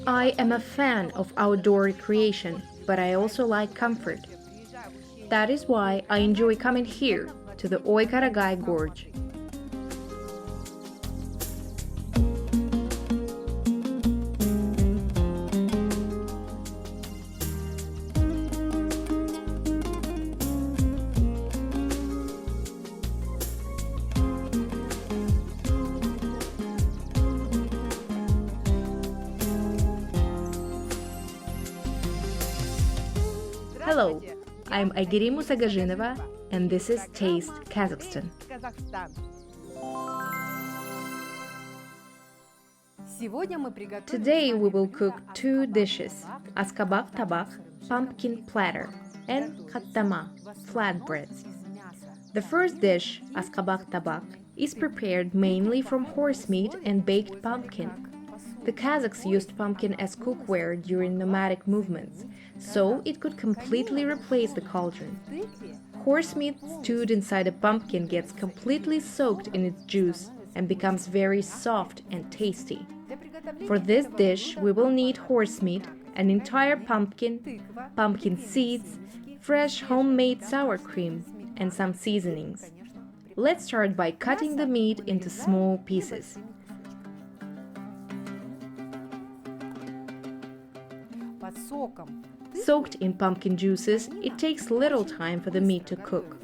I am a fan of outdoor recreation, but I also like comfort. That is why I enjoy coming here, to the Oy-Karagai Gorge. Hello, I'm Aygiri Musagazhinova, and this is Taste Kazakhstan. Today we will cook two dishes, Asqabaq Tabaq, pumpkin platter, and Qattama, flatbreads. The first dish, Asqabaq Tabaq, is prepared mainly from horse meat and baked pumpkin. The Kazakhs used pumpkin as cookware during nomadic movements, so it could completely replace the cauldron. Horse meat stewed inside a pumpkin gets completely soaked in its juice and becomes very soft and tasty. For this dish, we will need horse meat, an entire pumpkin, pumpkin seeds, fresh homemade sour cream, and some seasonings. Let's start by cutting the meat into small pieces. Soaked in pumpkin juices, it takes little time for the meat to cook.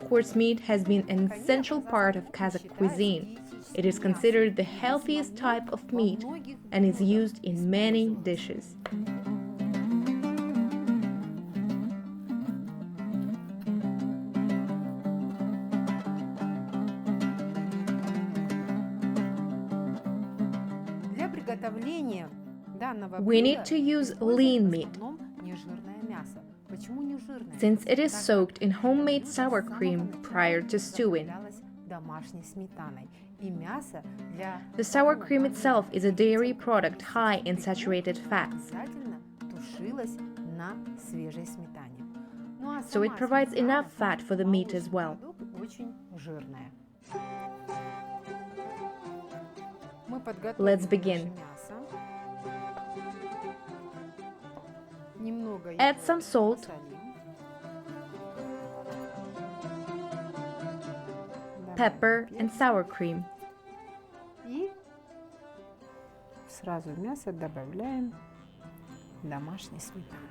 Horse meat has been an essential part of Kazakh cuisine. It is considered the healthiest type of meat and is used in many dishes. We need to use lean meat. Since it is soaked in homemade sour cream prior to stewing. The sour cream itself is a dairy product high in saturated fats, so it provides enough fat for the meat as well. Let's begin. Add some salt, pepper and sour cream. Сразу в мясо добавляем домашний сметану.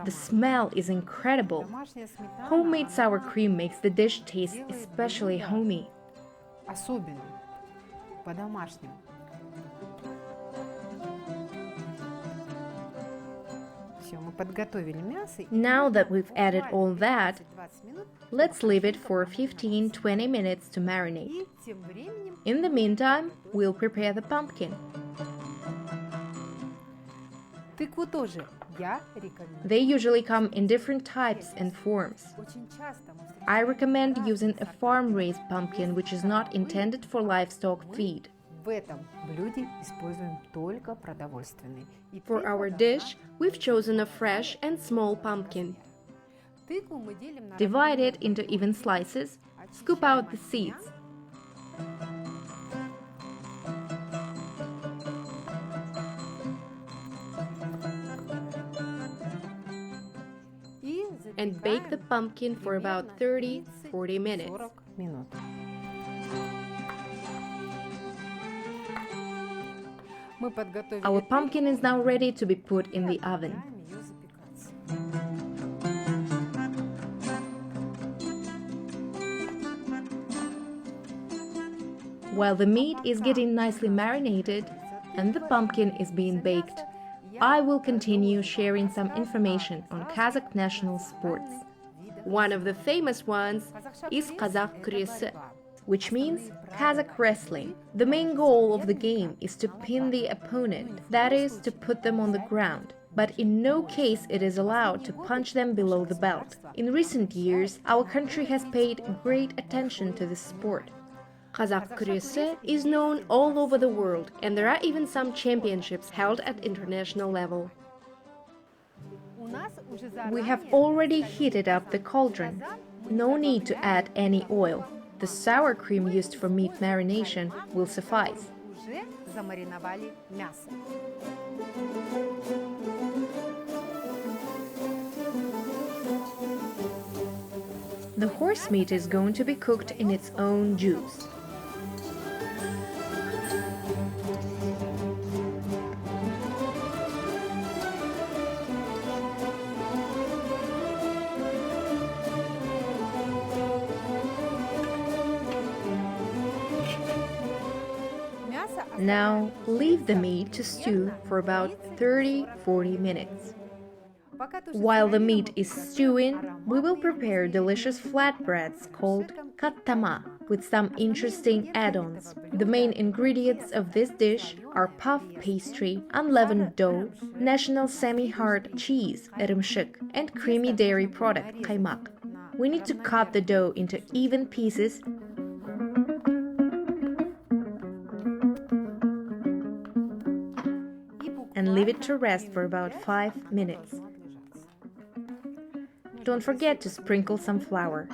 The smell is incredible. Homemade sour cream makes the dish taste especially homey. Особенно по-домашнему. Now that we've added all that, let's leave it for 15-20 minutes to marinate. In the meantime, we'll prepare the pumpkin. They usually come in different types and forms. I recommend using a farm-raised pumpkin which is not intended for livestock feed. For our dish, we've chosen a fresh and small pumpkin. Divide it into even slices, scoop out the seeds. And bake the pumpkin for about 30-40 minutes. Our pumpkin is now ready to be put in the oven. While the meat is getting nicely marinated and the pumpkin is being baked, I will continue sharing some information on Kazakh national sports. One of the famous ones is Kazakh küresü, which means Kazakh wrestling. The main goal of the game is to pin the opponent, that is, to put them on the ground. But in no case it is allowed to punch them below the belt. In recent years, our country has paid great attention to this sport. Kazakh küresü is known all over the world, and there are even some championships held at international level. We have already heated up the cauldron. No need to add any oil. The sour cream used for meat marination will suffice. замариновали мясо. The horse meat is going to be cooked in its own juice. Now, leave the meat to stew for about 30-40 minutes. While the meat is stewing, we will prepare delicious flatbreads called qattama with some interesting add-ons. The main ingredients of this dish are puff pastry, unleavened dough, national semi-hard cheese, ırımşık, and creamy dairy product, kaymak. We need to cut the dough into even pieces and leave it to rest for about 5 minutes. Don't forget to sprinkle some flour.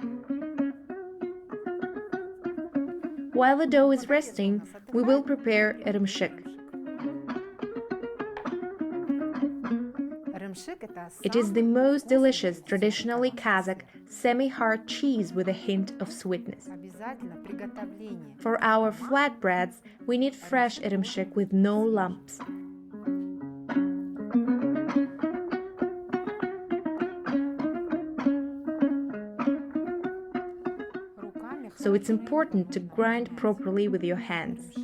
While the dough is resting, we will prepare ırımşık. It is the most delicious, traditionally Kazakh, semi-hard cheese with a hint of sweetness. For our flatbreads, we need fresh ırımşık with no lumps. So it's important to grind properly with your hands.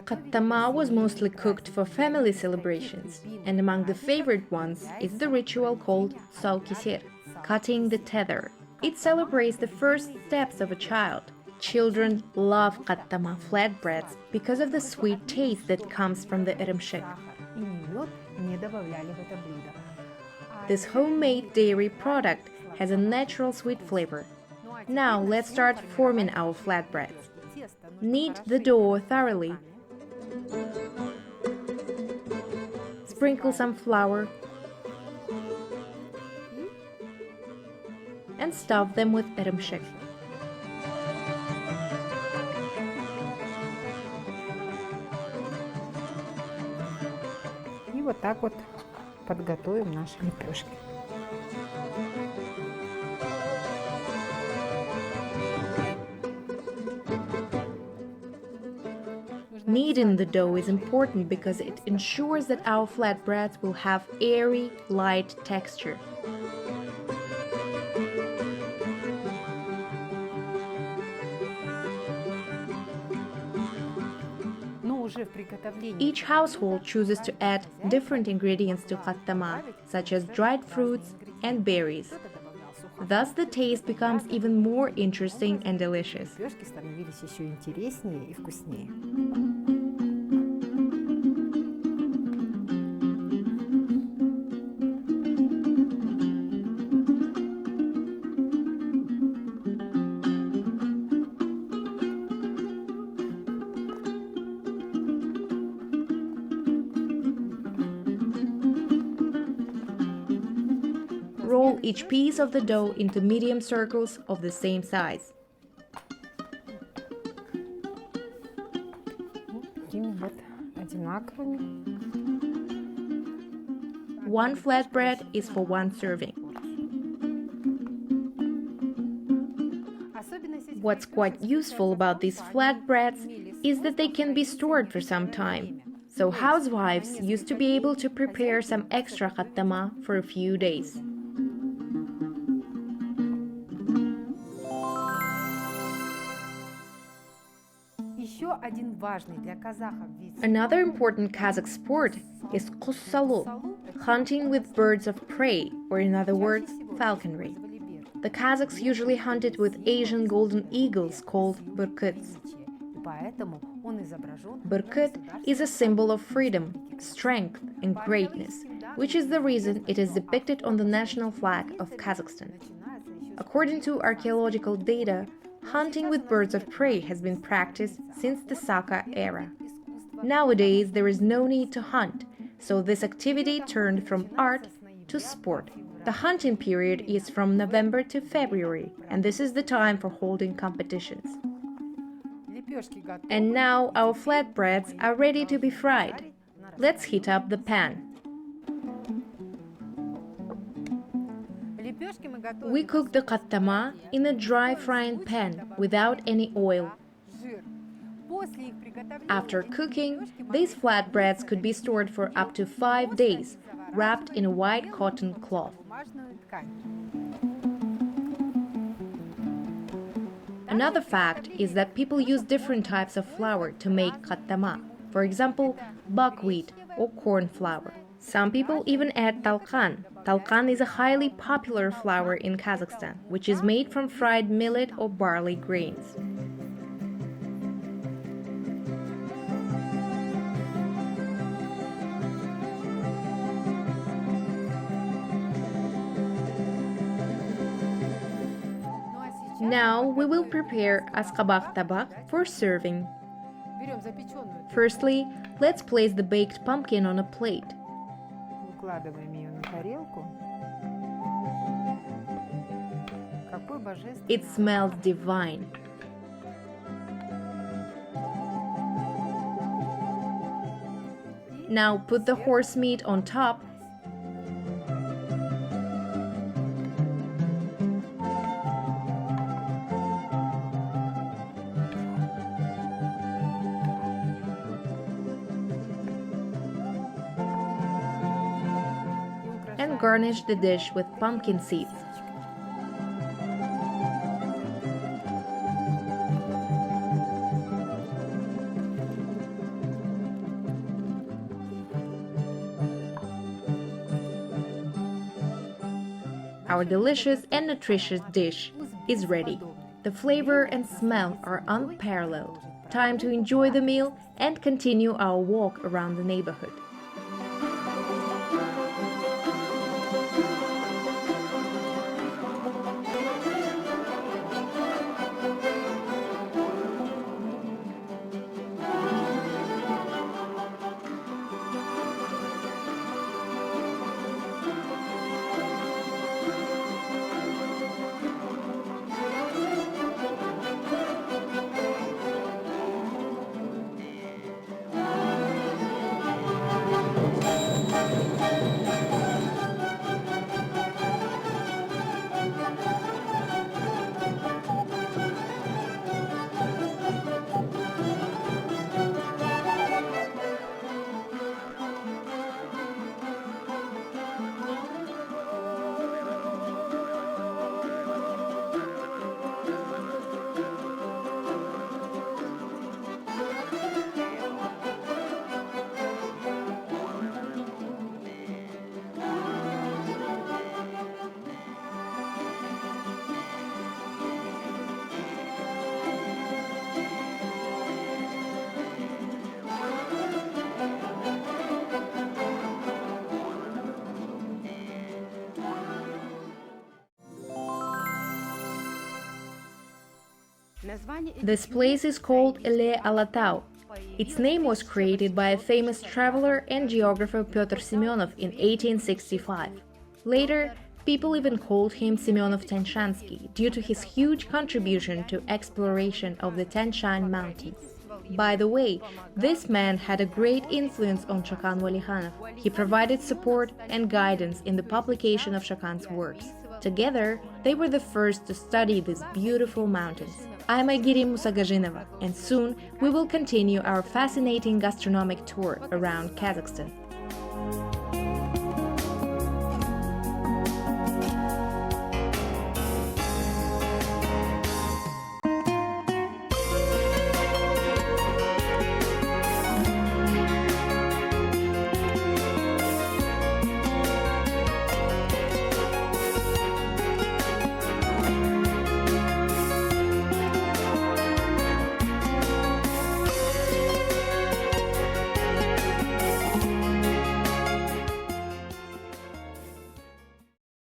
Qattama was mostly cooked for family celebrations, and among the favorite ones is the ritual called saukisir, cutting the tether. It celebrates the first steps of a child. Children love qattama flatbreads because of the sweet taste that comes from the ırımşık. This homemade dairy product has a natural sweet flavor. Now let's start forming our flatbreads. Knead the dough thoroughly. Sprinkle some flour and stuff them with ırımşık. И вот так вот подготовим наши лепешки. Kneading the dough is important because it ensures that our flatbreads will have airy, light texture. Each household chooses to add different ingredients to qattama, such as dried fruits and berries. Thus, the taste becomes even more interesting and delicious. Лепешки становились еще интереснее и вкуснее. Roll each piece of the dough into medium circles of the same size. Такими вот одинаковыми. One flatbread is for one serving. What's quite useful about these flatbreads is that they can be stored for some time. So housewives used to be able to prepare some extra qattama for a few days. Another important Kazakh sport is qussalu, hunting with birds of prey, or in other words, falconry. The Kazakhs usually hunted with Asian golden eagles called burkuts. Burkut is a symbol of freedom, strength, and greatness, which is the reason it is depicted on the national flag of Kazakhstan. According to archaeological data, hunting with birds of prey has been practiced since the Saka era. Nowadays, there is no need to hunt, so this activity turned from art to sport. The hunting period is from November to February, and this is the time for holding competitions. And now our flatbreads are ready to be fried. Let's heat up the pan. We cook the qattama in a dry frying pan without any oil. After cooking, these flatbreads could be stored for up to 5 days, wrapped in a white cotton cloth. Another fact is that people use different types of flour to make qattama. For example, buckwheat or corn flour. Some people even add talqan. Talqan is a highly popular flour in Kazakhstan, which is made from fried millet or barley grains. Now we will prepare Asqabaq Tabaq for serving. Firstly, let's place the baked pumpkin on a plate. It smells divine. Now put the horse meat on top and garnish the dish with pumpkin seeds. Our delicious and nutritious dish is ready. The flavor and smell are unparalleled. Time to enjoy the meal and continue our walk around the neighborhood. This place is called Ele Alatau. Its name was created by a famous traveler and geographer Pyotr Semyonov in 1865. Later, people even called him Semyonov Tanshansky due to his huge contribution to exploration of the Tanshan Mountains. By the way, this man had a great influence on Shokan Walihanoff. He provided support and guidance in the publication of Shokan's works. Together, they were the first to study these beautiful mountains. I'm Aygirim Musagajinova, and soon we will continue our fascinating gastronomic tour around Kazakhstan.